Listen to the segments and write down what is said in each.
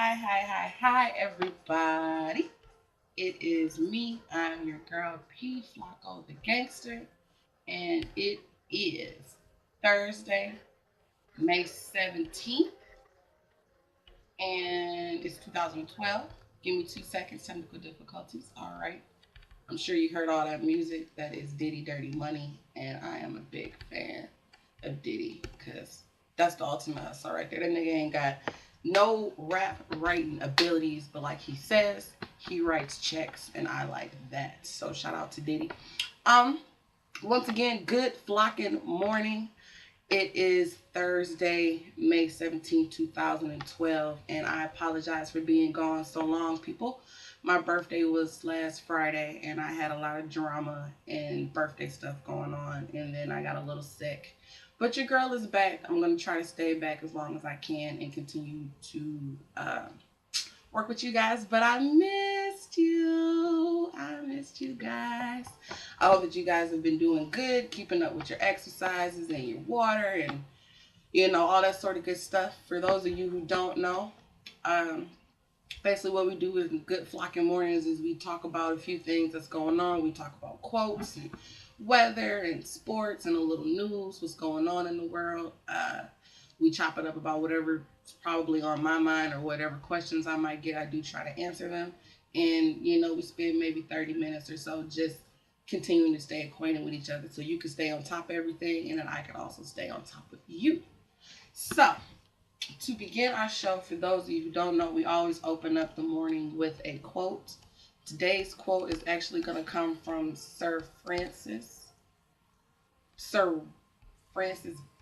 Hi, everybody. It is me. I'm your girl, P. Flacco the Gangster, and it is Thursday, May 17th, and it's 2012. Give me 2 seconds, technical difficulties. All right. I'm sure you heard all that music. That is Diddy Dirty Money, and I am a big fan of Diddy because that's the ultimate hustle right there. That nigga ain't got no rap writing abilities, but like he says, he writes checks, and I like that. So shout out to Diddy. Um, Once again, good flocking morning. It is Thursday, May 17th, 2012, and I apologize for being gone so long, people. My birthday was last Friday, and I had a lot of drama and birthday stuff going on, and then I got a little sick. But your girl is back. I'm going to try to stay back as long as I can and continue to work with you guys, but I missed you. I missed you guys. I hope that you guys have been doing good, keeping up with your exercises and your water and all that sort of good stuff. For those of you who don't know, um, basically what we do in Good Flocking Mornings is we talk about a few things that's going on. We talk about quotes and weather and sports and a little news, what's going on in the world. We chop it up about whatever's probably on my mind or whatever questions I might get. I do try to answer them. And, we spend maybe 30 minutes or so just continuing to stay acquainted with each other so you can stay on top of everything and then I can also stay on top of you. So, to begin our show, for those of you who don't know, we always open up the morning with a quote. Today's quote is actually going to come from Sir Francis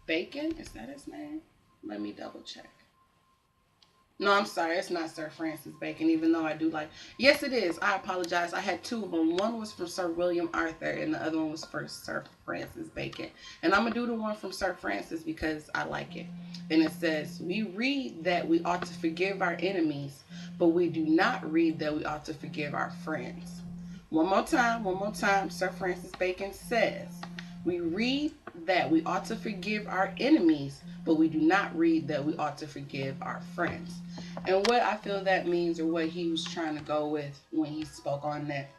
Bacon. Is that his name? Let me double check. No, I'm sorry. It's not Sir Francis Bacon, even though I do like. Yes, it is. I apologize. I had two of them. One was from Sir William Arthur, and the other one was for Sir Francis Bacon. And I'm going to do the one from Sir Francis because I like it. And it says, "We read that we ought to forgive our enemies, but we do not read that we ought to forgive our friends." One more time. Sir Francis Bacon says, "We read that we ought to forgive our enemies, but we do not read that we ought to forgive our friends." And what I feel that means, or what he was trying to go with when he spoke on that,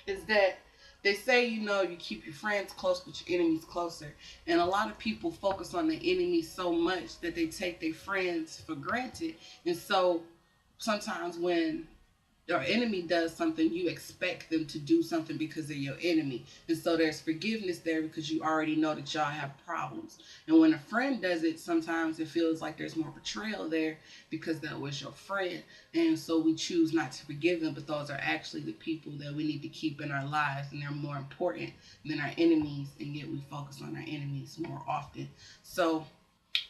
is that they say, you keep your friends close, but your enemies closer. And a lot of people focus on the enemy so much that they take their friends for granted. And so sometimes when your enemy does something, you expect them to do something because they're your enemy. And so there's forgiveness there because you already know that y'all have problems. And when a friend does it, sometimes it feels like there's more betrayal there because that was your friend. And so we choose not to forgive them, but those are actually the people that we need to keep in our lives, and they're more important than our enemies, and yet we focus on our enemies more often. So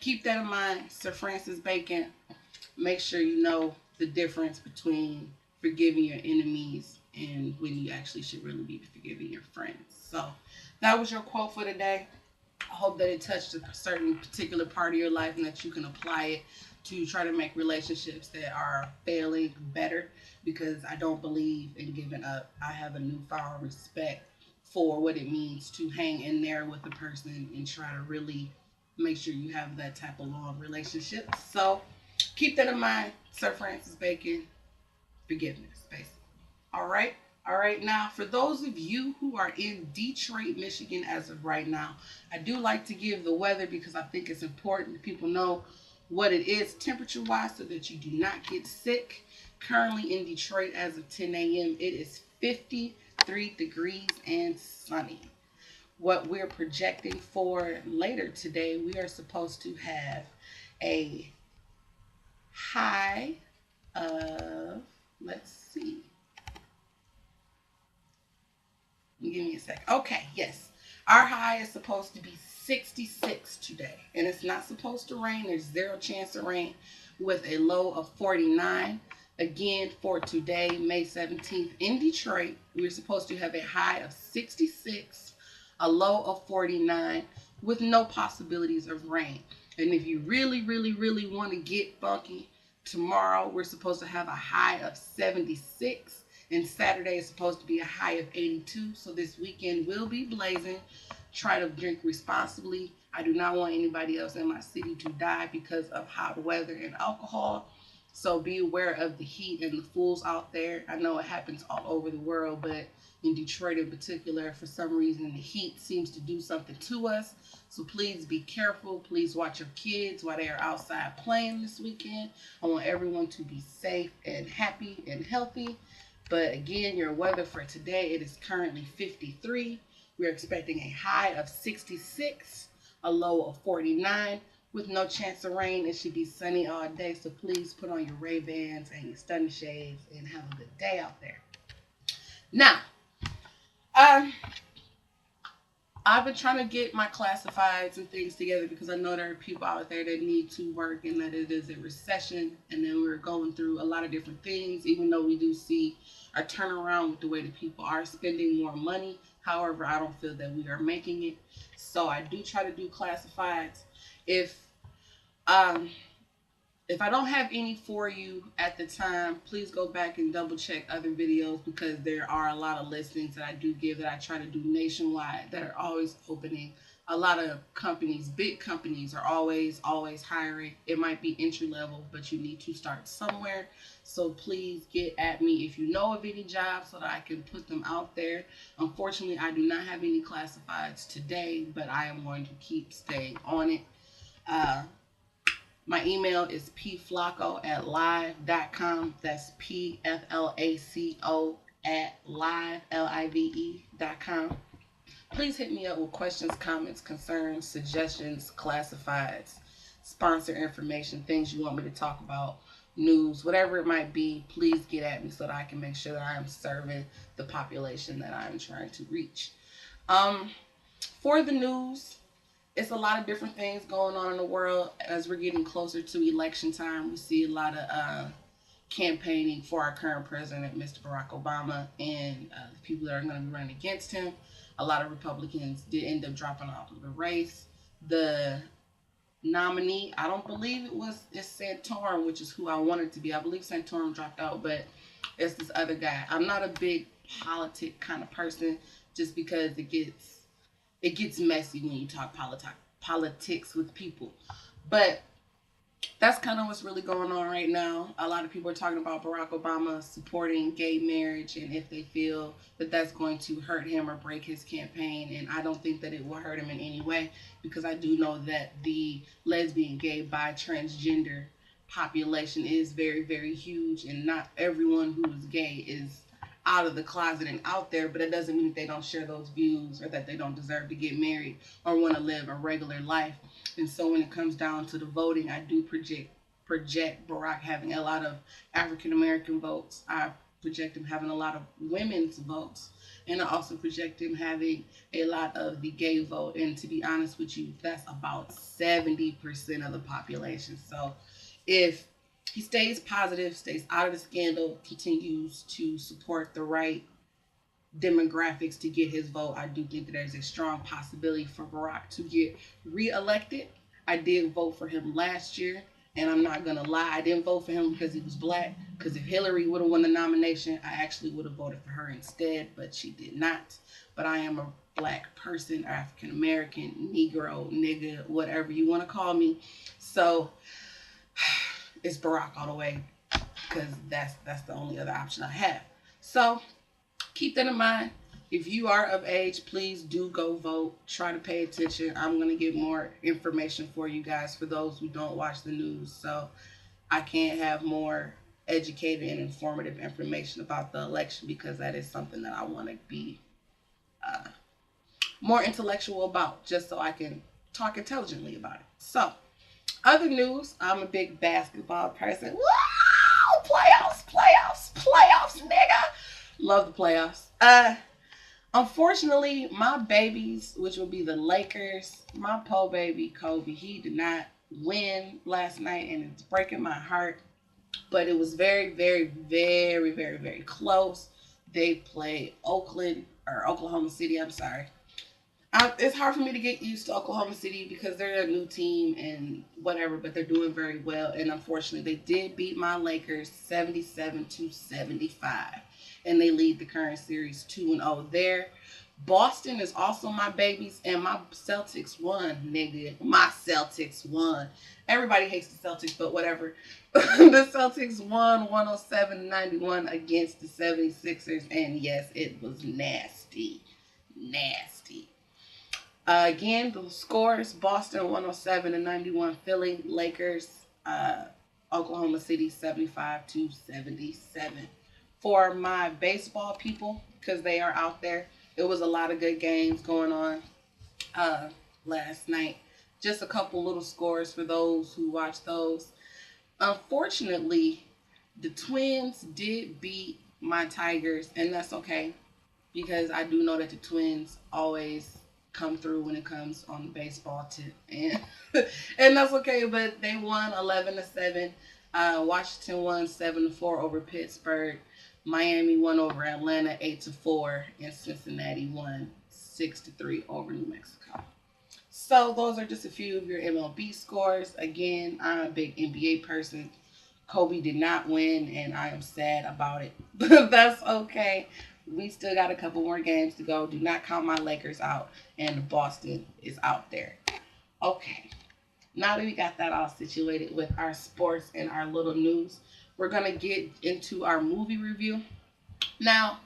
keep that in mind, Sir Francis Bacon. Make sure you know the difference between forgiving your enemies and when you actually should really be forgiving your friends. So that was your quote for today. I hope that it touched a certain particular part of your life and that you can apply it to try to make relationships that are failing better, because I don't believe in giving up. I have a newfound respect for what it means to hang in there with a person and try to really make sure you have that type of long relationship. So keep that in mind, Sir Francis Bacon. Forgiveness, basically. All right. All right. Now, for those of you who are in Detroit, Michigan, as of right now, I do like to give the weather because I think it's important that people know what it is temperature wise so that you do not get sick. Currently in Detroit, as of 10 a.m., it is 53 degrees and sunny. What we're projecting for later today, we are supposed to have a high of, let's see. Give me a sec. Okay, yes. Our high is supposed to be 66 today. And it's not supposed to rain. There's zero chance of rain, with a low of 49. Again, for today, May 17th in Detroit, we're supposed to have a high of 66, a low of 49, with no possibilities of rain. And if you really, really, really want to get funky, tomorrow we're supposed to have a high of 76, and Saturday is supposed to be a high of 82. So this weekend will be blazing. Try to drink responsibly. I do not want anybody else in my city to die because of hot weather and alcohol. So be aware of the heat and the fools out there. I know it happens all over the world, but in Detroit in particular, for some reason, the heat seems to do something to us. So please be careful. Please watch your kids while they are outside playing this weekend. I want everyone to be safe and happy and healthy. But again, your weather for today, it is currently 53. We're expecting a high of 66, a low of 49. With no chance of rain, it should be sunny all day. So please put on your Ray-Bans and your stunning shades and have a good day out there. Now, um, I've been trying to get my classifieds and things together because I know there are people out there that need to work and that it is a recession. And then we're going through a lot of different things, even though we do see a turnaround with the way that people are spending more money. However, I don't feel that we are making it. So I do try to do classifieds. Um, if I don't have any for you at the time, please go back and double check other videos because there are a lot of listings that I do give that I try to do nationwide that are always opening. A lot of companies, big companies, are always hiring. It might be entry level, but you need to start somewhere. So please get at me if you know of any jobs so that I can put them out there. Unfortunately, I do not have any classifieds today, but I am going to keep staying on it. My email is pflaco@live.com. That's PFLACO @live.com. Please hit me up with questions, comments, concerns, suggestions, classifieds, sponsor information, things you want me to talk about, news, whatever it might be. Please get at me so that I can make sure that I am serving the population that I am trying to reach. For the news, it's a lot of different things going on in the world. As we're getting closer to election time, we see a lot of campaigning for our current president, Mr. Barack Obama, and the people that are going to be running against him. A lot of Republicans did end up dropping out of the race. The nominee, I don't believe it's Santorum, which is who I wanted to be. I believe Santorum dropped out, but it's this other guy. I'm not a big politic kind of person just because it gets messy when you talk politics with people. But that's kind of what's really going on right now. A lot of people are talking about Barack Obama supporting gay marriage and if they feel that that's going to hurt him or break his campaign. And I don't think that it will hurt him in any way because I do know that the lesbian, gay, bi, transgender population is very, very huge, and not everyone who is gay is out of the closet and out there, but it doesn't mean that they don't share those views or that they don't deserve to get married or want to live a regular life. And so when it comes down to the voting, I do project Barack having a lot of African American votes. I project him having a lot of women's votes. And I also project him having a lot of the gay vote. And to be honest with you, that's about 70% of the population. So if he stays positive, stays out of the scandal, continues to support the right demographics to get his vote, I do think that there's a strong possibility for Barack to get reelected. I did vote for him last year, and I'm not going to lie, I didn't vote for him because he was black, because if Hillary would have won the nomination, I actually would have voted for her instead, but she did not. But I am a black person, African American, Negro, nigga, whatever you want to call me. So it's Barack all the way because that's the only other option I have. So keep that in mind. If you are of age, please do go vote. Try to pay attention. I'm going to get more information for you guys for those who don't watch the news. So I can't have more educated and informative information about the election because that is something that I want to be more intellectual about just so I can talk intelligently about it. So other news, I'm a big basketball person. Woo! Playoffs, nigga. Love the playoffs. Unfortunately, my babies, which will be the Lakers, my po baby Kobe, he did not win last night, and it's breaking my heart. But it was very, very, very, very, very close. They played Oklahoma City. I'm sorry. It's hard for me to get used to Oklahoma City because they're a new team and whatever, but they're doing very well. And unfortunately, they did beat my Lakers 77-75, and they lead the current series 2-0 there. Boston is also my babies, and my Celtics won, nigga. My Celtics won. Everybody hates the Celtics, but whatever. The Celtics won 107-91 against the 76ers, and yes, it was nasty. Nasty. Again, the scores: Boston 107-91, Philly, Lakers, Oklahoma City 75-77. For my baseball people, because they are out there, it was a lot of good games going on uh, last night. Just a couple little scores for those who watch those. Unfortunately, the Twins did beat my Tigers, and that's okay because I do know that the Twins always come through when it comes on the baseball tip, and and that's okay. But they won 11-7. Washington won 7-4 over Pittsburgh. Miami won over Atlanta 8-4, and Cincinnati won 6-3 over New Mexico. So those are just a few of your MLB scores. Again, I'm a big NBA person. Kobe did not win, and I am sad about it. That's okay. We still got a couple more games to go. Do not count my Lakers out, and Boston is out there. Okay. Now that we got that all situated with our sports and our little news, we're going to get into our movie review. Now,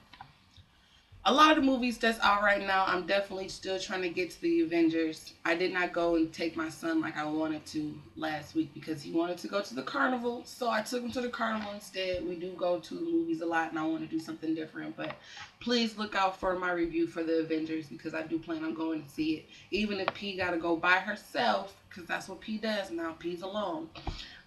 a lot of the movies that's out right now, I'm definitely still trying to get to the Avengers. I did not go and take my son like I wanted to last week because he wanted to go to the carnival. So I took him to the carnival instead. We do go to the movies a lot and I want to do something different. But please look out for my review for the Avengers because I do plan on going to see it. Even if P got to go by herself, because that's what P does now. P's alone.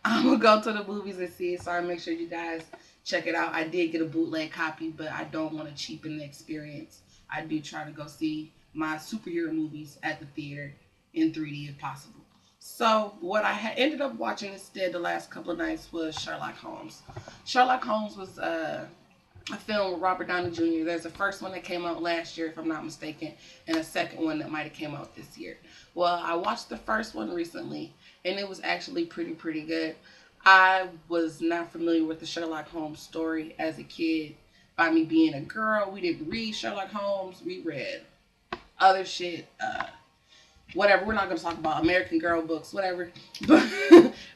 I'm going to go to the movies and see it. So I make sure you guys check it out. I did get a bootleg copy, but I don't want to cheapen the experience. I do try to go see my superhero movies at the theater in 3D if possible. So what I ended up watching instead the last couple of nights was Sherlock Holmes. Sherlock Holmes was a film with Robert Downey Jr. There's a first one that came out last year, if I'm not mistaken, and a second one that might have came out this year. Well, I watched the first one recently, and it was actually pretty good. I was not familiar with the Sherlock Holmes story as a kid. By me being a girl, we didn't read Sherlock Holmes. We read other shit. Whatever. We're not going to talk about American Girl books, whatever.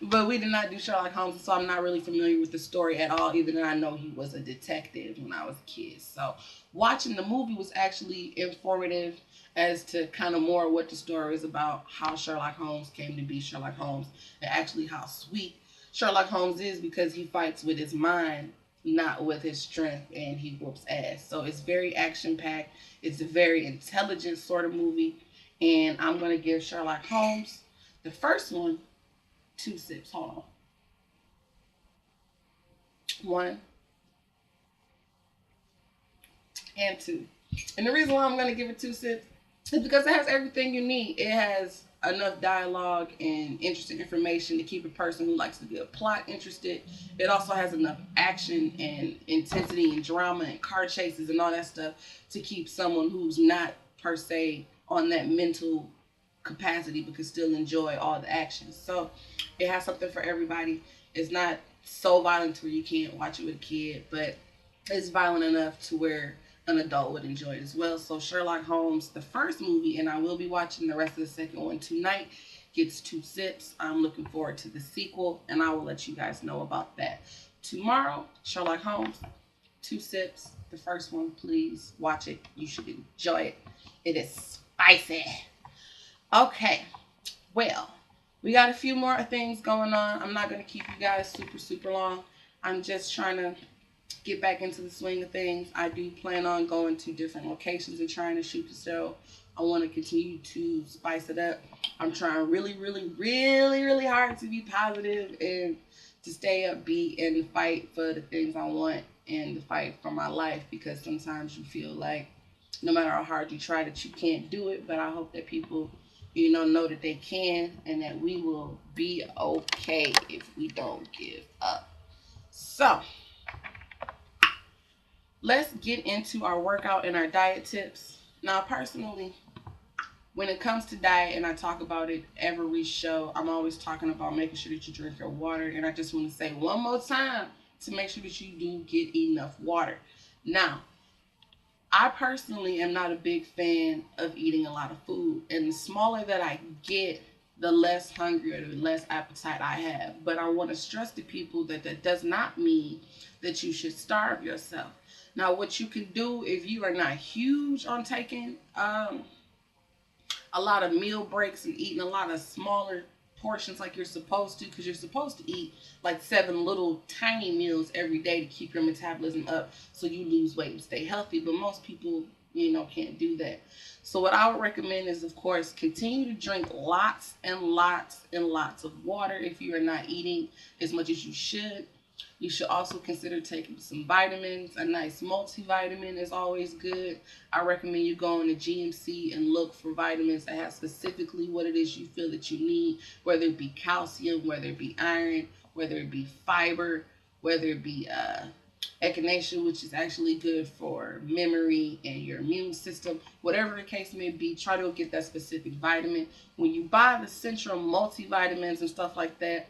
But we did not do Sherlock Holmes, so I'm not really familiar with the story at all, even though I know he was a detective when I was a kid. So watching the movie was actually informative as to kind of more what the story is about, how Sherlock Holmes came to be Sherlock Holmes, and actually how sweet Sherlock Holmes is because he fights with his mind, not with his strength, and he whoops ass. So it's very action packed. It's a very intelligent sort of movie, and I'm gonna give Sherlock Holmes, the first one, 2 sips. Hold on. 1 and 2. And the reason why I'm gonna give it 2 sips is because it has everything you need. It has enough dialogue and interesting information to keep a person who likes to be a plot interested. It also has enough action and intensity and drama and car chases and all that stuff to keep someone who's not per se on that mental capacity but can still enjoy all the action. So it has something for everybody. It's not so violent where you can't watch it with a kid, but it's violent enough to where an adult would enjoy it as well. So Sherlock Holmes, the first movie, and I will be watching the rest of the second one tonight, gets 2 sips. I'm looking forward to the sequel, and I will let you guys know about that tomorrow. Sherlock Holmes, 2 sips. The first one, please watch it. You should enjoy it. It is spicy. Okay, well, we got a few more things going on. I'm not going to keep you guys super long. I'm just trying to get back into the swing of things. I do plan on going to different locations and trying to shoot the show. I want to continue to spice it up. I'm trying really hard to be positive and to stay upbeat and fight for the things I want and to fight for my life, because sometimes you feel like no matter how hard you try that you can't do it. But I hope that people, know that they can, and that we will be okay if we don't give up. So let's get into our workout and our diet tips. Now, personally, when it comes to diet, and I talk about it every show, I'm always talking about making sure that you drink your water. And I just want to say one more time to make sure that you do get enough water. Now, I personally am not a big fan of eating a lot of food. And the smaller that I get, the less hungry or the less appetite I have. But I want to stress to people that that does not mean that you should starve yourself. Now, what you can do if you are not huge on taking a lot of meal breaks and eating a lot of smaller portions like you're supposed to, because you're supposed to eat like 7 little tiny meals every day to keep your metabolism up so you lose weight and stay healthy. But most people, can't do that. So what I would recommend is, of course, continue to drink lots and lots and lots of water if you are not eating as much as you should. You should also consider taking some vitamins. A nice multivitamin is always good. I recommend you go on to GMC and look for vitamins that have specifically what it is you feel that you need, whether it be calcium, whether it be iron, whether it be fiber, whether it be echinacea, which is actually good for memory and your immune system. Whatever the case may be, try to get that specific vitamin. When you buy the Central multivitamins and stuff like that,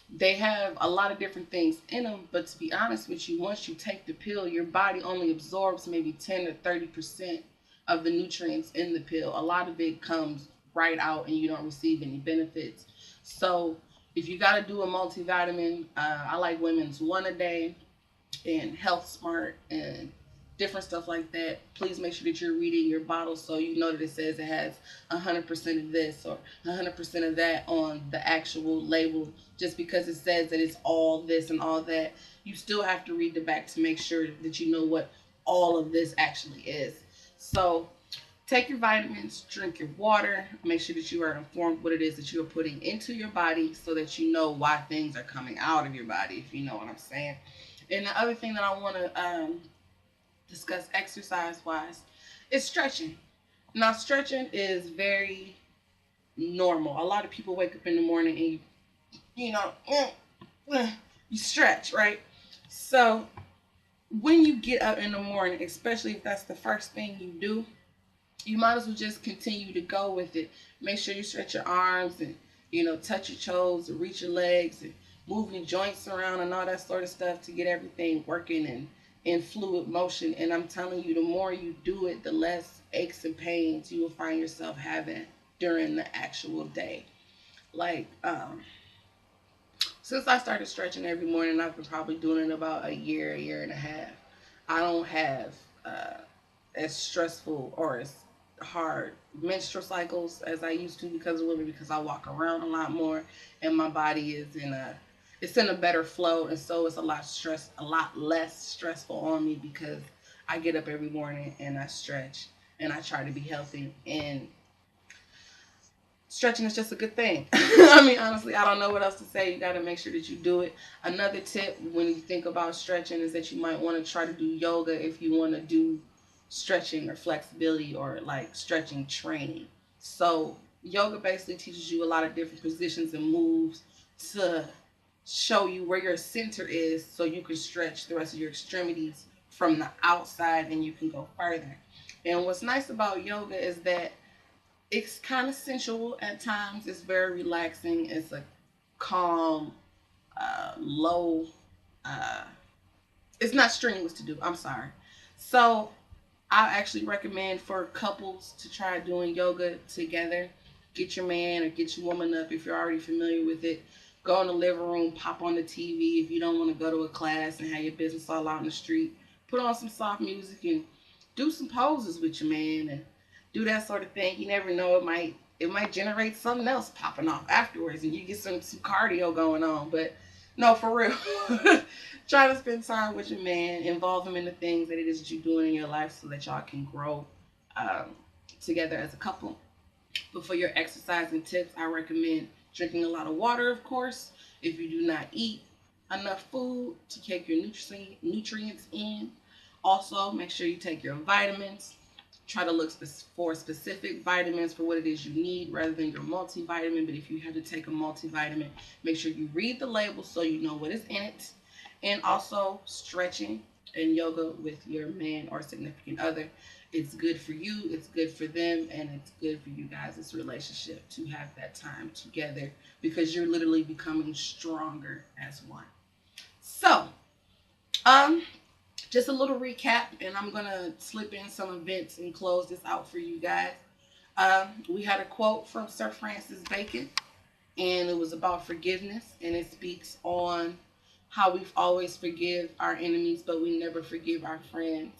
they have a lot of different things in them, but to be honest with you, once you take the pill, your body only absorbs maybe 10 to 30% of the nutrients in the pill. A lot of it comes right out and you don't receive any benefits. So if you got to do a multivitamin, I like Women's One a Day and Health Smart and different stuff like that. Please make sure that you're reading your bottle so you know that it says it has 100% of this or 100% of that on the actual label. Just because it says that it's all this and all that, you still have to read the back to make sure that you know what all of this actually is. So take your vitamins, drink your water, make sure that you are informed what it is that you are putting into your body so that you know why things are coming out of your body, if you know what I'm saying. And the other thing that I want to discuss exercise wise is stretching. Now, stretching is very normal. A lot of people wake up in the morning and you know, you stretch, right? So when you get up in the morning, especially if that's the first thing you do, you might as well just continue to go with it. Make sure you stretch your arms and, touch your toes and reach your legs and move your joints around and all that sort of stuff to get everything working and in fluid motion. And I'm telling you, the more you do it, the less aches and pains you will find yourself having during the actual day. Like, since I started stretching every morning, I've been probably doing it about a year and a half. I don't have uh, as stressful or as hard menstrual cycles as I used to because of women, because I walk around a lot more and my body is in a better flow, and so it's a lot less stressful on me because I get up every morning and I stretch and I try to be healthy, and stretching is just a good thing. I mean, honestly, I don't know what else to say. You got to make sure that you do it. Another tip when you think about stretching is that you might want to try to do yoga if you want to do stretching or flexibility or like stretching training. So, yoga basically teaches you a lot of different positions and moves to show you where your center is so you can stretch the rest of your extremities from the outside and you can go further. And what's nice about yoga is that it's kind of sensual at times. It's very relaxing. It's a calm, low. Uh, it's not strenuous to do. I'm sorry. So I actually recommend for couples to try doing yoga together. Get your man or get your woman up if you're already familiar with it. Go in the living room, pop on the TV if you don't want to go to a class and have your business all out in the street. Put on some soft music and do some poses with your man and do that sort of thing. You never know, it might generate something else popping off afterwards and you get some cardio going on. But no, for real. Try to spend time with your man, involve him in the things that it is that you're doing in your life so that y'all can grow um, together as a couple. But for your exercising tips, I recommend drinking a lot of water, of course. If you do not eat enough food to take your nutrients in, also make sure you take your vitamins. Try to look for specific vitamins for what it is you need rather than your multivitamin. But if you have to take a multivitamin, make sure you read the label so you know what is in it. And also stretching and yoga with your man or significant other. It's good for you, it's good for them, and it's good for you guys' relationship to have that time together because you're literally becoming stronger as one. So, um, Just a little recap, and I'm gonna slip in some events and close this out for you guys. We had a quote from Sir Francis Bacon, and it was about forgiveness, and it speaks on how we always forgive our enemies, but we never forgive our friends.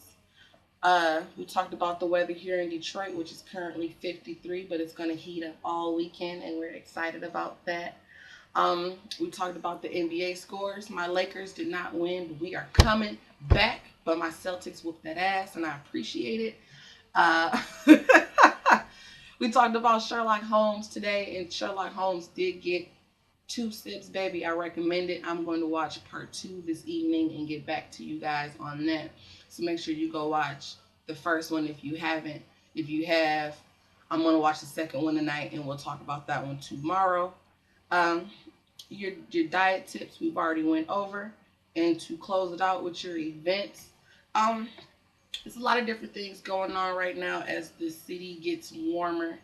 We talked about the weather here in Detroit, which is currently 53, but it's going to heat up all weekend, and we're excited about that. We talked about the NBA scores. My Lakers did not win, but we are coming back. But my Celtics whooped that ass, and I appreciate it. Uh, we talked about Sherlock Holmes today, and Sherlock Holmes did get 2 sips, baby. I recommend it. I'm going to watch part 2 this evening and get back to you guys on that. So make sure you go watch the first one if you haven't. If you have, I'm going to watch the second one tonight, and we'll talk about that one tomorrow. Um, your diet tips we've already went over, and to close it out with your events. Um, there's a lot of different things going on right now as the city gets warmer.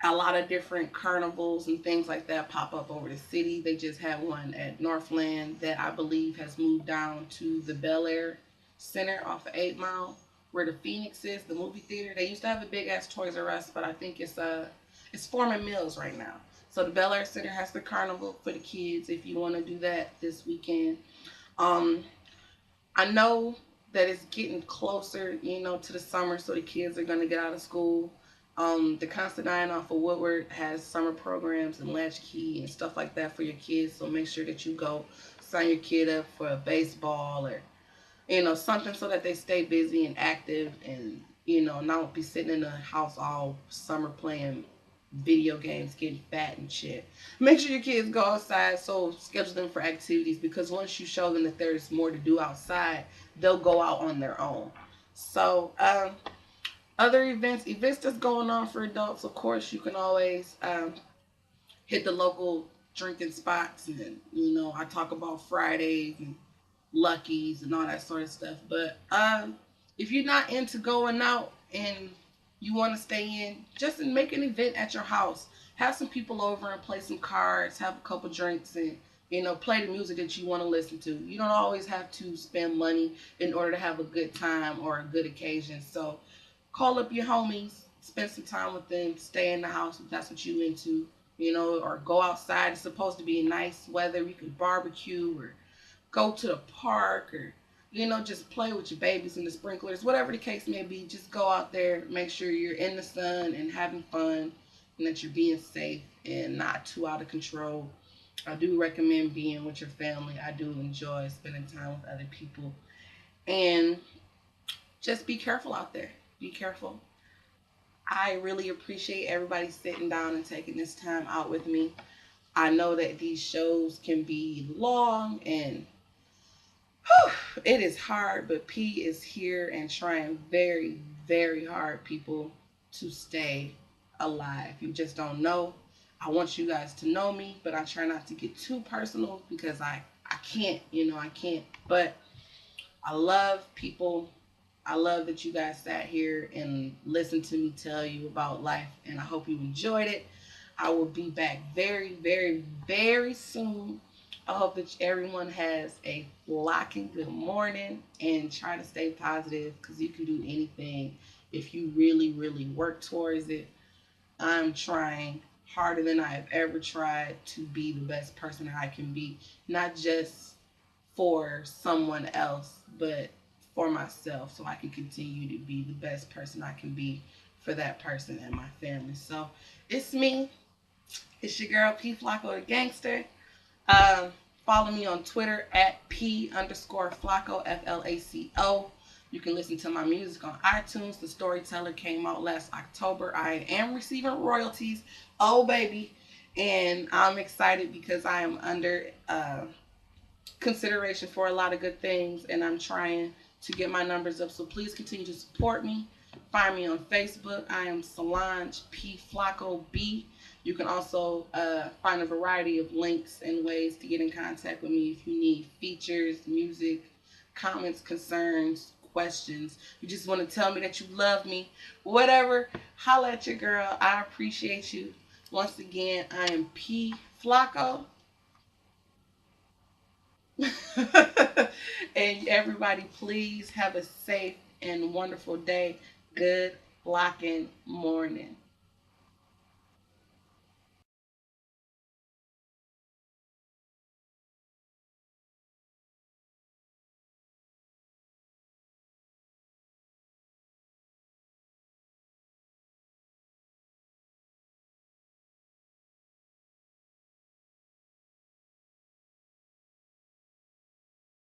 A lot of different carnivals and things like that pop up over the city. They just had one at Northland that I believe has moved down to the Bel Air Center off of 8 Mile, where the Phoenix is, the movie theater. They used to have a big ass Toys R Us, but I think it's Foreman Mills right now. So the Bel Air Center has the carnival for the kids if you want to do that this weekend. Um, I know that it's getting closer, to the summer, so the kids are gonna get out of school. The Constantine off of Woodward has summer programs and latchkey and stuff like that for your kids. So make sure that you go sign your kid up for a baseball or something so that they stay busy and active and not be sitting in the house all summer playing video games, getting fat and shit. Make sure your kids go outside, so schedule them for activities, because once you show them that there's more to do outside, they'll go out on their own. So, other events that's going on for adults, of course, you can always hit the local drinking spots, and I talk about Fridays and Luckies and all that sort of stuff. But if you're not into going out and you want to stay in, just make an event at your house. Have some people over and play some cards, have a couple drinks, and play the music that you want to listen to. You don't always have to spend money in order to have a good time or a good occasion. So call up your homies, spend some time with them, stay in the house if that's what you into, or go outside. It's supposed to be nice weather. You can barbecue or go to the park, or just play with your babies and the sprinklers, whatever the case may be. Just go out there, make sure you're in the sun and having fun, and that you're being safe and not too out of control. I do recommend being with your family. I do enjoy spending time with other people, and just be careful out there. Be careful. I really appreciate everybody sitting down and taking this time out with me. I know that these shows can be long, and whew, it is hard, but P is here and trying very, very hard, people, to stay alive. You just don't know. I want you guys to know me, but I try not to get too personal, because I can't, I can't. But I love people. I love that you guys sat here and listened to me tell you about life, and I hope you enjoyed it. I will be back very, very, very soon. I hope that everyone has a flocking good morning, and try to stay positive, because you can do anything if you really, really work towards it. I'm trying harder than I have ever tried to be the best person that I can be, not just for someone else, but for myself, so I can continue to be the best person I can be for that person and my family. So it's me. It's your girl P Flacco the Gangster. Um, Follow me on Twitter at P_Flacco FLACO. You can listen to my music on iTunes. The Storyteller came out last October. I am receiving royalties. Oh, baby. And I'm excited because I am under consideration for a lot of good things, and I'm trying to get my numbers up. So please continue to support me. Find me on Facebook. I am Solange P Flacco B. You can also find a variety of links and ways to get in contact with me if you need features, music, comments, concerns, questions. You just want to tell me that you love me, whatever. Holla at your girl. I appreciate you. Once again, I am P Flacco. And everybody, please have a safe and wonderful day. Good blocking morning.